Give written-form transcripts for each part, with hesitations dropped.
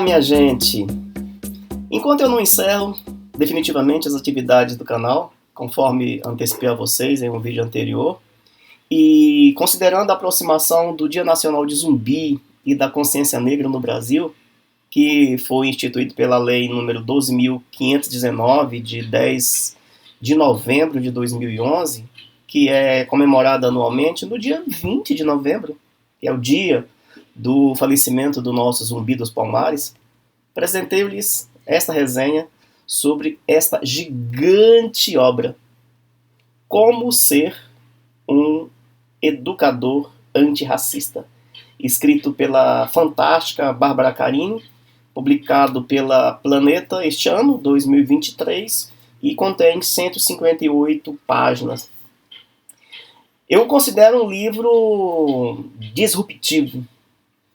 minha gente! Enquanto eu não encerro definitivamente as atividades do canal, conforme antecipei a vocês em um vídeo anterior, e considerando a aproximação do Dia Nacional de Zumbi e da Consciência Negra no Brasil, que foi instituído pela Lei número 12.519, de 10 de novembro de 2011, que é comemorada anualmente no dia 20 de novembro, que é o dia do falecimento do nosso Zumbi dos Palmares, apresentei-lhes esta resenha sobre esta gigante obra, Como Ser um Educador Antirracista, escrito pela fantástica Bárbara Carini, publicado pela Planeta este ano, 2023, e contém 158 páginas. Eu considero um livro disruptivo,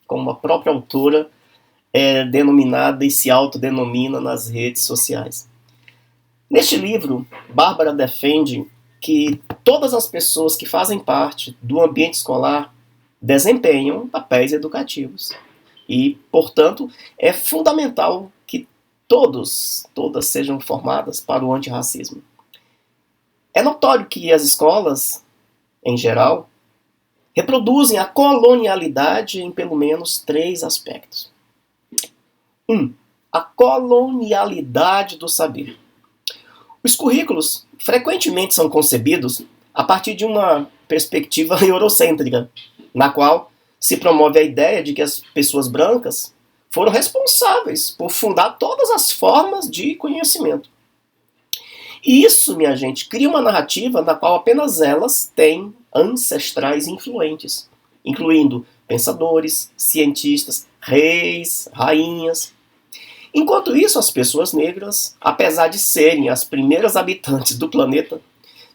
como a própria autora é denominada e se autodenomina nas redes sociais. Neste livro, Bárbara defende que todas as pessoas que fazem parte do ambiente escolar desempenham papéis educativos e, portanto, é fundamental que todas sejam formadas para o antirracismo. É notório que as escolas, em geral, reproduzem a colonialidade em pelo menos 3 aspectos. 1. A colonialidade do saber. Os currículos frequentemente são concebidos a partir de uma perspectiva eurocêntrica, na qual se promove a ideia de que as pessoas brancas foram responsáveis por fundar todas as formas de conhecimento. E isso, minha gente, cria uma narrativa na qual apenas elas têm ancestrais influentes, incluindo pensadores, cientistas, reis, rainhas. Enquanto isso, as pessoas negras, apesar de serem as primeiras habitantes do planeta,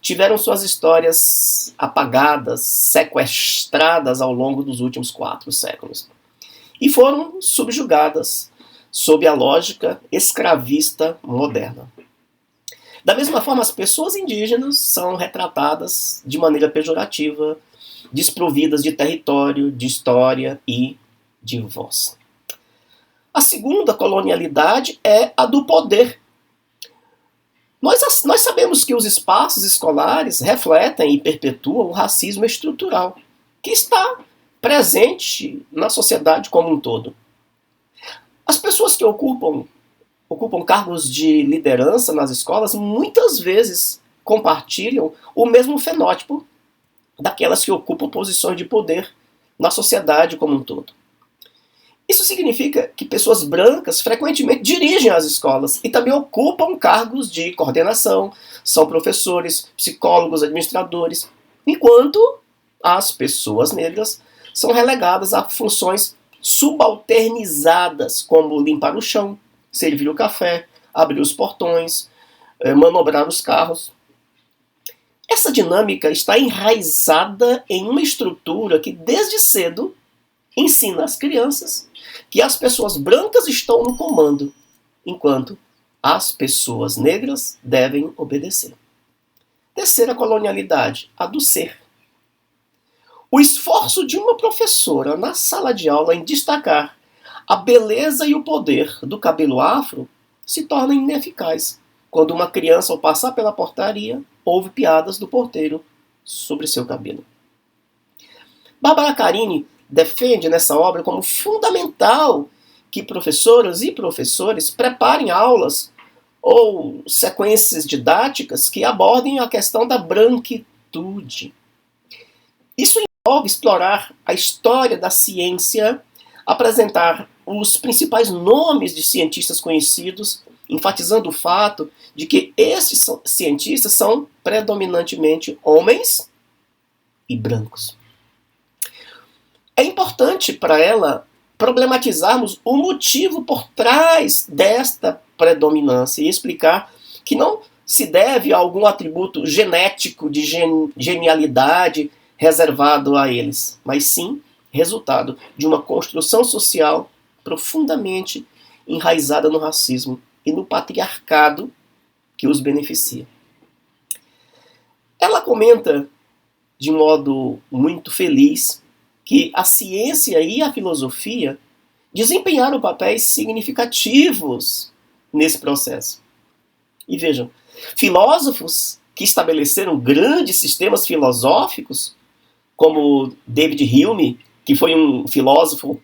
tiveram suas histórias apagadas, sequestradas ao longo dos últimos 4 séculos. E foram subjugadas sob a lógica escravista moderna. Da mesma forma, as pessoas indígenas são retratadas de maneira pejorativa, desprovidas de território, de história e de voz. A segunda colonialidade é a do poder. Nós sabemos que os espaços escolares refletem e perpetuam o racismo estrutural, que está presente na sociedade como um todo. As pessoas que ocupam cargos de liderança nas escolas muitas vezes compartilham o mesmo fenótipo daquelas que ocupam posições de poder na sociedade como um todo. Isso significa que pessoas brancas frequentemente dirigem as escolas e também ocupam cargos de coordenação, são professores, psicólogos, administradores, enquanto as pessoas negras são relegadas a funções subalternizadas, como limpar o chão, servir o café, abrir os portões, manobrar os carros. Essa dinâmica está enraizada em uma estrutura que desde cedo ensina às crianças que as pessoas brancas estão no comando, enquanto as pessoas negras devem obedecer. Terceira colonialidade, a do ser. O esforço de uma professora na sala de aula em destacar a beleza e o poder do cabelo afro se torna ineficaz quando uma criança, ao passar pela portaria, ouve piadas do porteiro sobre seu cabelo. Bárbara Carini defende nessa obra como fundamental que professoras e professores preparem aulas ou sequências didáticas que abordem a questão da branquitude. Isso envolve explorar a história da ciência, apresentar os principais nomes de cientistas conhecidos, enfatizando o fato de que esses cientistas são predominantemente homens e brancos. É importante para ela problematizarmos o motivo por trás desta predominância e explicar que não se deve a algum atributo genético de genialidade reservado a eles, mas sim resultado de uma construção social profundamente enraizada no racismo e no patriarcado que os beneficia. Ela comenta de modo muito feliz que a ciência e a filosofia desempenharam papéis significativos nesse processo. E vejam, filósofos que estabeleceram grandes sistemas filosóficos, como David Hume, que foi um filósofo,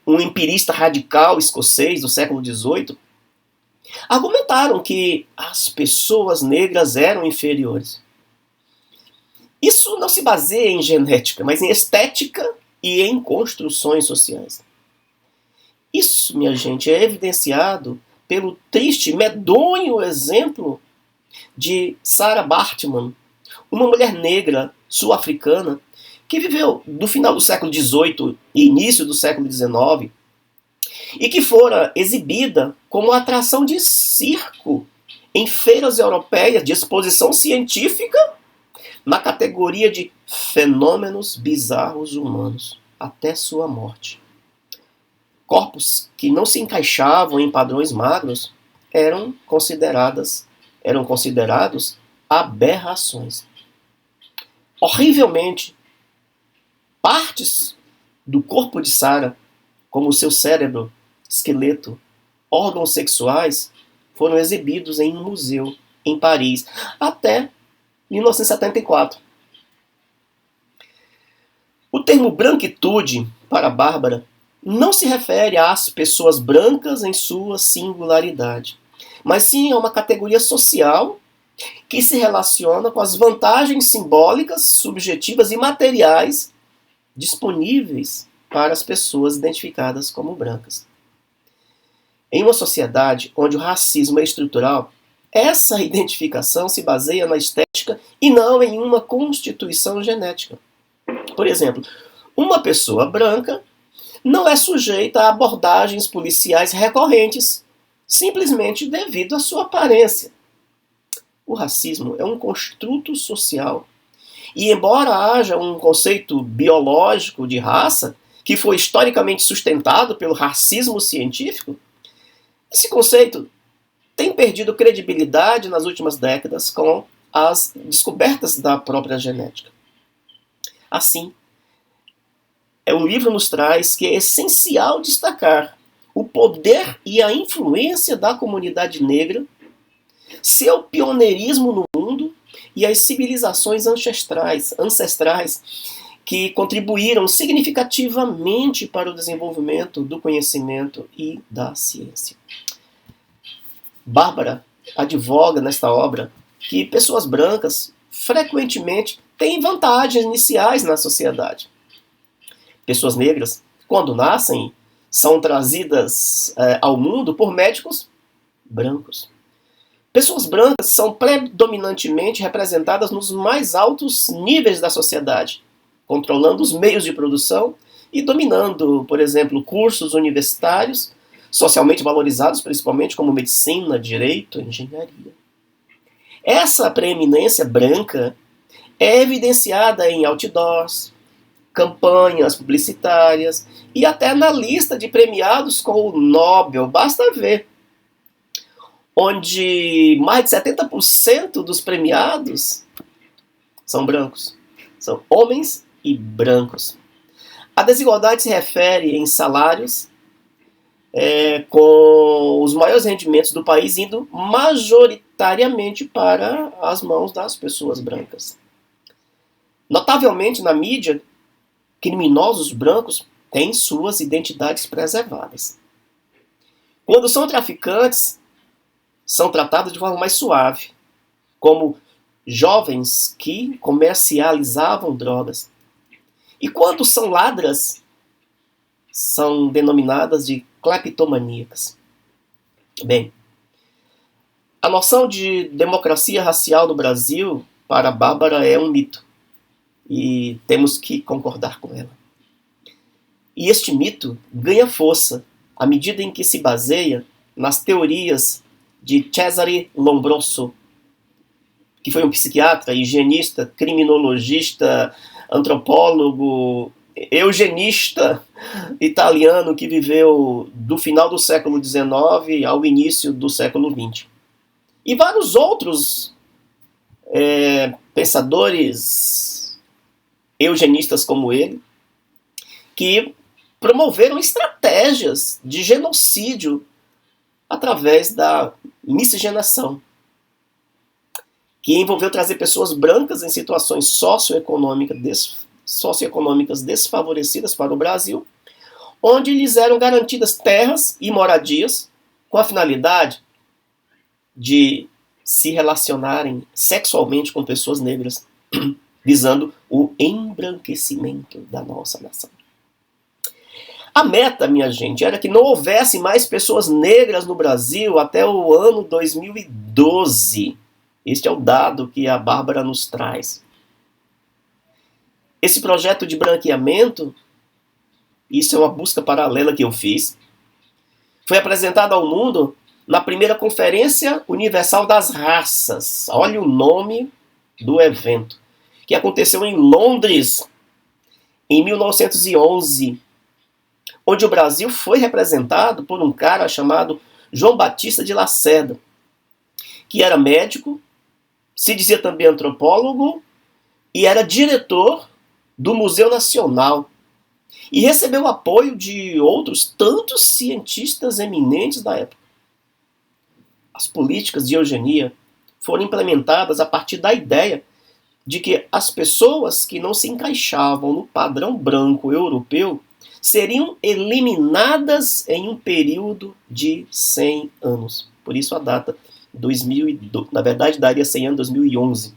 um empirista radical escocês do século XVIII, argumentaram que as pessoas negras eram inferiores. Isso não se baseia em genética, mas em estética e em construções sociais. Isso, minha gente, é evidenciado pelo triste, medonho exemplo de Sarah Baartman, uma mulher negra sul-africana que viveu do final do século XVIII e início do século XIX e que fora exibida como atração de circo em feiras europeias de exposição científica na categoria de fenômenos bizarros humanos, até sua morte. Corpos que não se encaixavam em padrões magros eram considerados aberrações. Horrivelmente, partes do corpo de Sarah, como o seu cérebro, esqueleto, órgãos sexuais, foram exibidos em um museu em Paris até 1974. O termo branquitude, para Bárbara, não se refere às pessoas brancas em sua singularidade, mas sim a uma categoria social que se relaciona com as vantagens simbólicas, subjetivas e materiais disponíveis para as pessoas identificadas como brancas. Em uma sociedade onde o racismo é estrutural, essa identificação se baseia na estética e não em uma constituição genética. Por exemplo, uma pessoa branca não é sujeita a abordagens policiais recorrentes, simplesmente devido à sua aparência. O racismo é um construto social e, embora haja um conceito biológico de raça, que foi historicamente sustentado pelo racismo científico, esse conceito tem perdido credibilidade nas últimas décadas com as descobertas da própria genética. Assim, o livro nos traz que é essencial destacar o poder e a influência da comunidade negra, seu pioneirismo no mundo e as civilizações ancestrais que contribuíram significativamente para o desenvolvimento do conhecimento e da ciência. Bárbara advoga nesta obra que pessoas brancas frequentemente têm vantagens iniciais na sociedade. Pessoas negras, quando nascem, são trazidas ao mundo por médicos brancos. Pessoas brancas são predominantemente representadas nos mais altos níveis da sociedade, controlando os meios de produção e dominando, por exemplo, cursos universitários, socialmente valorizados, principalmente como medicina, direito, engenharia. Essa preeminência branca é evidenciada em outdoors, campanhas publicitárias e até na lista de premiados com o Nobel, basta ver, onde mais de 70% dos premiados são brancos, são homens e brancos. A desigualdade se refere em salários, com os maiores rendimentos do país indo majoritariamente para as mãos das pessoas brancas. Notavelmente na mídia, criminosos brancos têm suas identidades preservadas. Quando são traficantes, são tratados de forma mais suave, como jovens que comercializavam drogas. E quando são ladras, são denominadas de cleptomaníacas. Bem, a noção de democracia racial no Brasil, para Bárbara, é um mito. E temos que concordar com ela. E este mito ganha força à medida em que se baseia nas teorias de Cesare Lombroso, que foi um psiquiatra, higienista, criminologista, antropólogo, eugenista italiano que viveu do final do século XIX ao início do século XX. E vários outros pensadores eugenistas como ele, que promoveram estratégias de genocídio através da miscigenação, que envolveu trazer pessoas brancas em situações socioeconômicas desfavorecidas para o Brasil, onde lhes eram garantidas terras e moradias com a finalidade de se relacionarem sexualmente com pessoas negras, visando o embranquecimento da nossa nação. A meta, minha gente, era que não houvesse mais pessoas negras no Brasil até o ano 2012. Este é o dado que a Bárbara nos traz. Esse projeto de branqueamento, isso é uma busca paralela que eu fiz, foi apresentado ao mundo na primeira Conferência Universal das Raças. Olha o nome do evento, que aconteceu em Londres, em 1911, onde o Brasil foi representado por um cara chamado João Batista de Lacerda, que era médico, se dizia também antropólogo e era diretor do Museu Nacional. E recebeu o apoio de outros tantos cientistas eminentes da época. As políticas de eugenia foram implementadas a partir da ideia de que as pessoas que não se encaixavam no padrão branco europeu seriam eliminadas em um período de 100 anos. Por isso a data 2012, na verdade daria 100 anos, 2011.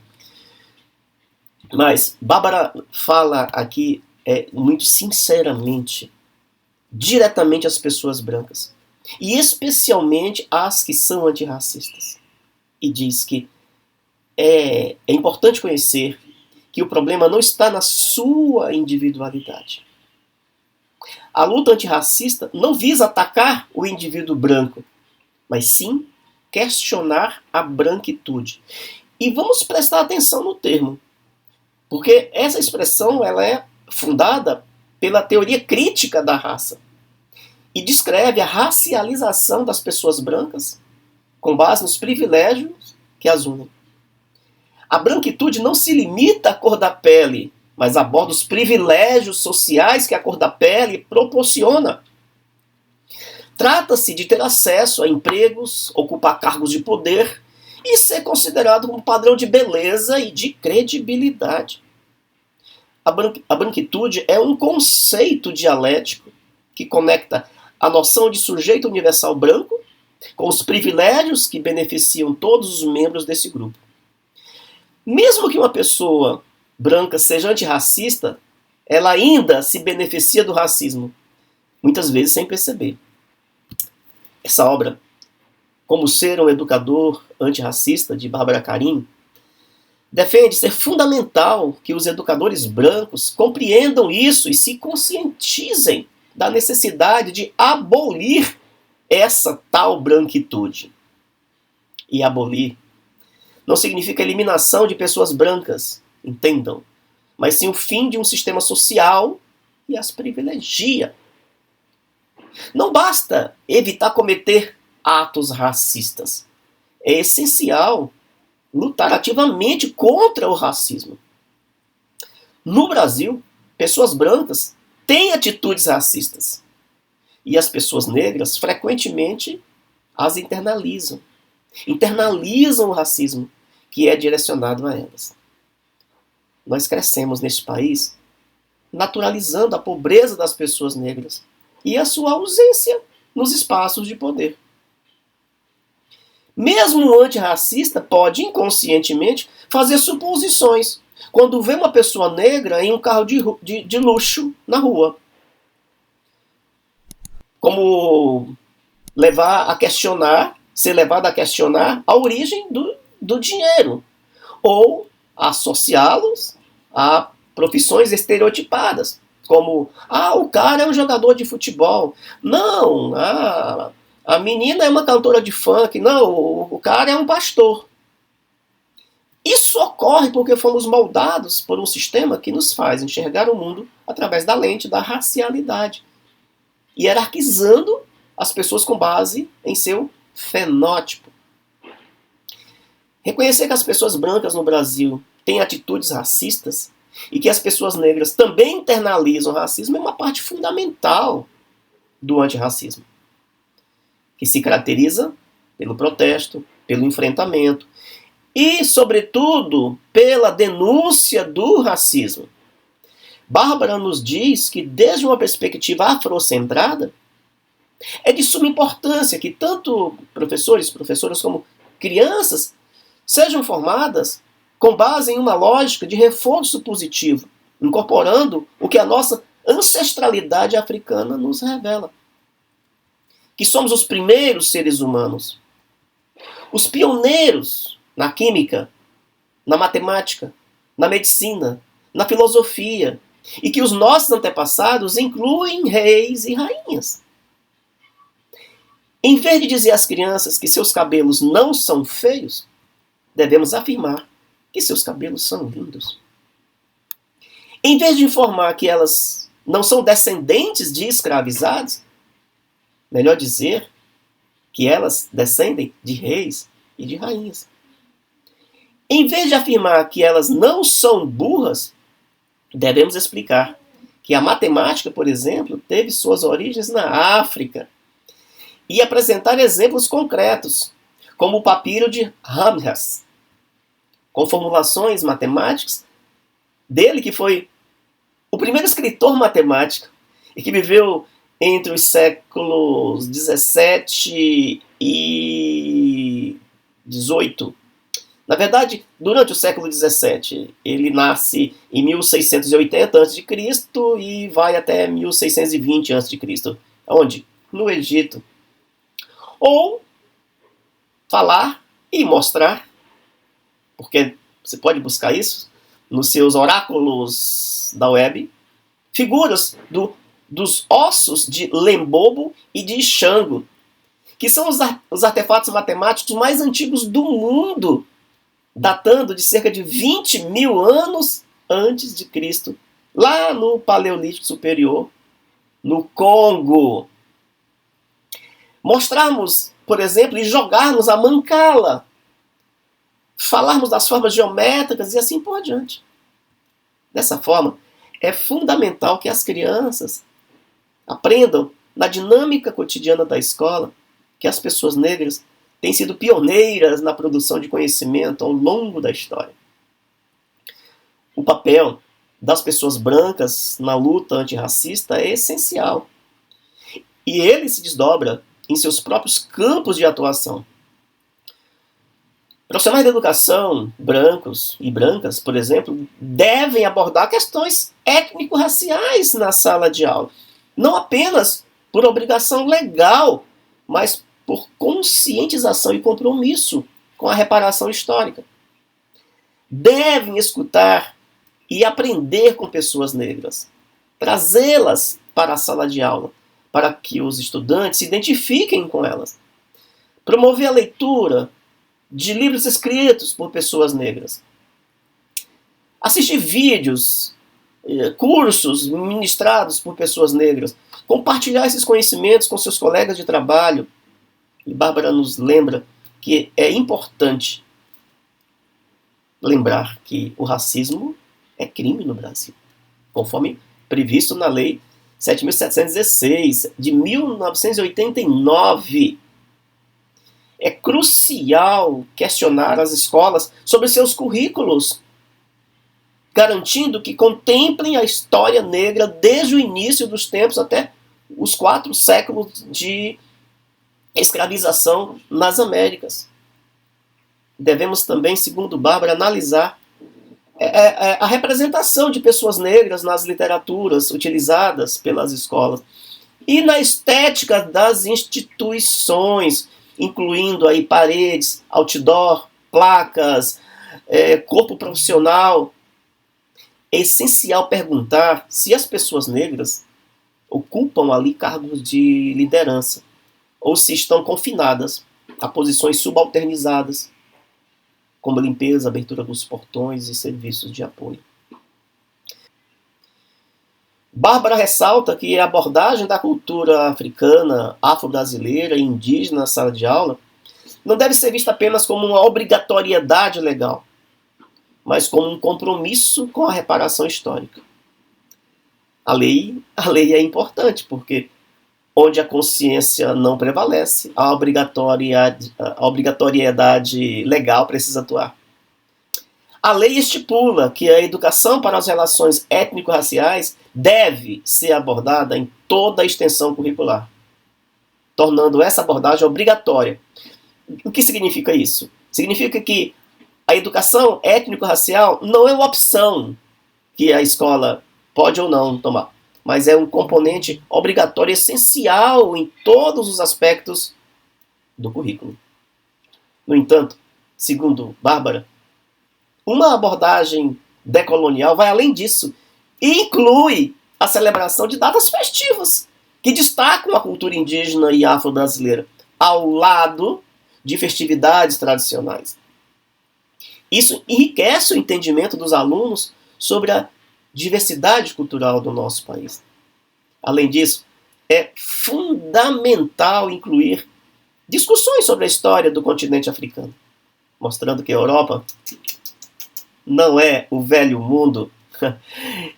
Mas Bárbara fala aqui muito sinceramente, diretamente às pessoas brancas, e especialmente às que são antirracistas. E diz que é importante conhecer que o problema não está na sua individualidade. A luta antirracista não visa atacar o indivíduo branco, mas sim questionar a branquitude. E vamos prestar atenção no termo, porque essa expressão ela é fundada pela teoria crítica da raça e descreve a racialização das pessoas brancas com base nos privilégios que as unem. A branquitude não se limita à cor da pele, mas aborda os privilégios sociais que a cor da pele proporciona. Trata-se de ter acesso a empregos, ocupar cargos de poder e ser considerado um padrão de beleza e de credibilidade. A branquitude é um conceito dialético que conecta a noção de sujeito universal branco com os privilégios que beneficiam todos os membros desse grupo. Mesmo que uma pessoa branca seja antirracista, ela ainda se beneficia do racismo, muitas vezes sem perceber. Essa obra, Como Ser um Educador Antirracista, de Bárbara Karim, defende ser fundamental que os educadores brancos compreendam isso e se conscientizem da necessidade de abolir essa tal branquitude. E abolir não significa eliminação de pessoas brancas, entendam, mas sim o fim de um sistema social que as privilegia. Não basta evitar cometer atos racistas. É essencial lutar ativamente contra o racismo. No Brasil, pessoas brancas têm atitudes racistas. E as pessoas negras frequentemente as internalizam. Internalizam o racismo que é direcionado a elas. Nós crescemos neste país naturalizando a pobreza das pessoas negras e a sua ausência nos espaços de poder. Mesmo o antirracista pode inconscientemente fazer suposições quando vê uma pessoa negra em um carro de luxo na rua. Como ser levado a questionar a origem do dinheiro, ou associá-los a profissões estereotipadas, como, o cara é um jogador de futebol, não, a menina é uma cantora de funk, não, o cara é um pastor. Isso ocorre porque fomos moldados por um sistema que nos faz enxergar o mundo através da lente da racialidade, hierarquizando as pessoas com base em seu fenótipo. Reconhecer que as pessoas brancas no Brasil têm atitudes racistas e que as pessoas negras também internalizam o racismo é uma parte fundamental do antirracismo, que se caracteriza pelo protesto, pelo enfrentamento e, sobretudo, pela denúncia do racismo. Bárbara nos diz que, desde uma perspectiva afrocentrada, é de suma importância que tanto professores, professoras como crianças sejam formadas com base em uma lógica de reforço positivo, incorporando o que a nossa ancestralidade africana nos revela. Que somos os primeiros seres humanos, os pioneiros na química, na matemática, na medicina, na filosofia, e que os nossos antepassados incluem reis e rainhas. Em vez de dizer às crianças que seus cabelos não são feios, devemos afirmar que seus cabelos são lindos. Em vez de informar que elas não são descendentes de escravizados, melhor dizer que elas descendem de reis e de rainhas. Em vez de afirmar que elas não são burras, devemos explicar que a matemática, por exemplo, teve suas origens na África e apresentar exemplos concretos, como o papiro de Amhas, com formulações matemáticas dele, que foi o primeiro escritor matemático e que viveu entre os séculos 17 e 18. Na verdade, durante o século 17, ele nasce em 1680 a.C. e vai até 1620 a.C. Onde? No Egito. Ou falar e mostrar, porque você pode buscar isso nos seus oráculos da web, figuras dos ossos de Lembobo e de Xango, que são os artefatos matemáticos mais antigos do mundo, datando de cerca de 20 mil anos antes de Cristo, lá no Paleolítico Superior, no Congo. Mostrarmos, por exemplo, e jogarmos a mancala, falarmos das formas geométricas e assim por diante. Dessa forma, é fundamental que as crianças aprendam na dinâmica cotidiana da escola que as pessoas negras têm sido pioneiras na produção de conhecimento ao longo da história. O papel das pessoas brancas na luta antirracista é essencial. E ele se desdobra em seus próprios campos de atuação. Profissionais da educação, brancos e brancas, por exemplo, devem abordar questões étnico-raciais na sala de aula. Não apenas por obrigação legal, mas por conscientização e compromisso com a reparação histórica. Devem escutar e aprender com pessoas negras, trazê-las para a sala de aula, para que os estudantes se identifiquem com elas. Promover a leitura de livros escritos por pessoas negras. Assistir vídeos, cursos ministrados por pessoas negras. Compartilhar esses conhecimentos com seus colegas de trabalho. E Bárbara nos lembra que é importante lembrar que o racismo é crime no Brasil, conforme previsto na Lei 7.716, de 1989. É crucial questionar as escolas sobre seus currículos, garantindo que contemplem a história negra desde o início dos tempos até os 4 séculos de escravização nas Américas. Devemos também, segundo Bárbara, analisar a representação de pessoas negras nas literaturas utilizadas pelas escolas e na estética das instituições, incluindo aí paredes, outdoor, placas, corpo profissional. É essencial perguntar se as pessoas negras ocupam ali cargos de liderança ou se estão confinadas a posições subalternizadas, como limpeza, abertura dos portões e serviços de apoio. Bárbara ressalta que a abordagem da cultura africana, afro-brasileira e indígena na sala de aula não deve ser vista apenas como uma obrigatoriedade legal, mas como um compromisso com a reparação histórica. A lei é importante, porque onde a consciência não prevalece, a obrigatoriedade legal precisa atuar. A lei estipula que a educação para as relações étnico-raciais deve ser abordada em toda a extensão curricular, tornando essa abordagem obrigatória. O que significa isso? Significa que a educação étnico-racial não é uma opção que a escola pode ou não tomar, mas é um componente obrigatório, essencial em todos os aspectos do currículo. No entanto, segundo Bárbara, uma abordagem decolonial vai além disso e inclui a celebração de datas festivas que destacam a cultura indígena e afro-brasileira, ao lado de festividades tradicionais. Isso enriquece o entendimento dos alunos sobre a diversidade cultural do nosso país. Além disso, é fundamental incluir discussões sobre a história do continente africano, mostrando que a Europa não é o velho mundo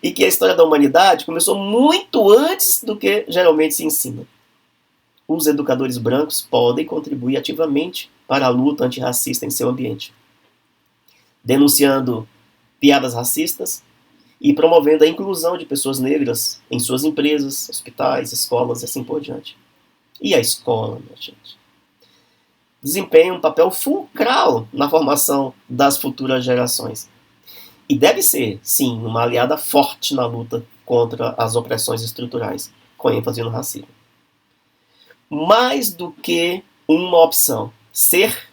e que a história da humanidade começou muito antes do que geralmente se ensina. Os educadores brancos podem contribuir ativamente para a luta antirracista em seu ambiente, denunciando piadas racistas e promovendo a inclusão de pessoas negras em suas empresas, hospitais, escolas e assim por diante. E a escola, minha gente, desempenha um papel fulcral na formação das futuras gerações. E deve ser, sim, uma aliada forte na luta contra as opressões estruturais, com ênfase no racismo. Mais do que uma opção, ser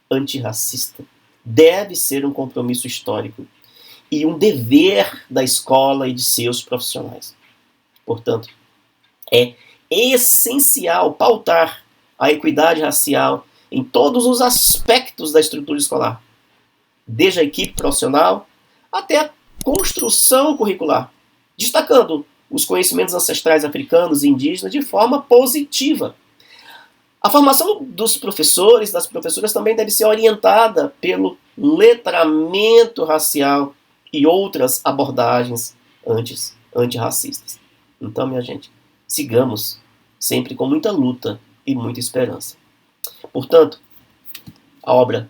antirracista deve ser um compromisso histórico e um dever da escola e de seus profissionais. Portanto, é essencial pautar a equidade racial em todos os aspectos da estrutura escolar, desde a equipe profissional até a construção curricular, destacando os conhecimentos ancestrais africanos e indígenas de forma positiva. A formação dos professores, das professoras, também deve ser orientada pelo letramento racial e outras abordagens antirracistas. Então, minha gente, sigamos sempre com muita luta e muita esperança. Portanto, a obra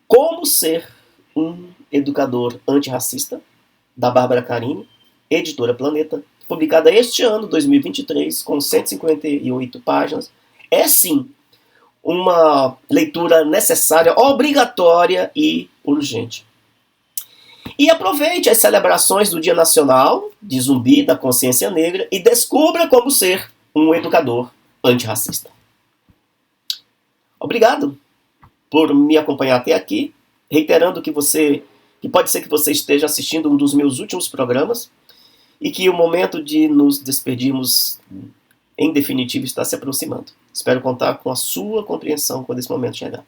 Como Ser um Educador Antirracista, da Bárbara Carini, editora Planeta, publicada este ano, 2023, com 158 páginas, é sim uma leitura necessária, obrigatória e urgente. E aproveite as celebrações do Dia Nacional de Zumbi da Consciência Negra e descubra como ser um educador antirracista. Obrigado por me acompanhar até aqui, reiterando que pode ser que você esteja assistindo um dos meus últimos programas e que o momento de nos despedirmos em definitivo está se aproximando. Espero contar com a sua compreensão quando esse momento chegar.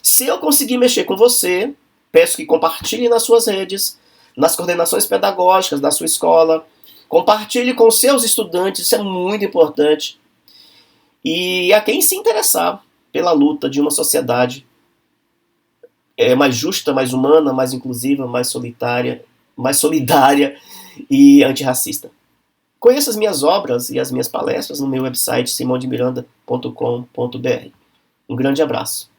Se eu conseguir mexer com você, peço que compartilhe nas suas redes, nas coordenações pedagógicas da sua escola, compartilhe com seus estudantes, isso é muito importante. E a quem se interessar pela luta de uma sociedade mais justa, mais humana, mais inclusiva, mais solidária e antirracista. Conheça as minhas obras e as minhas palestras no meu website simondemiranda.com.br. Um grande abraço.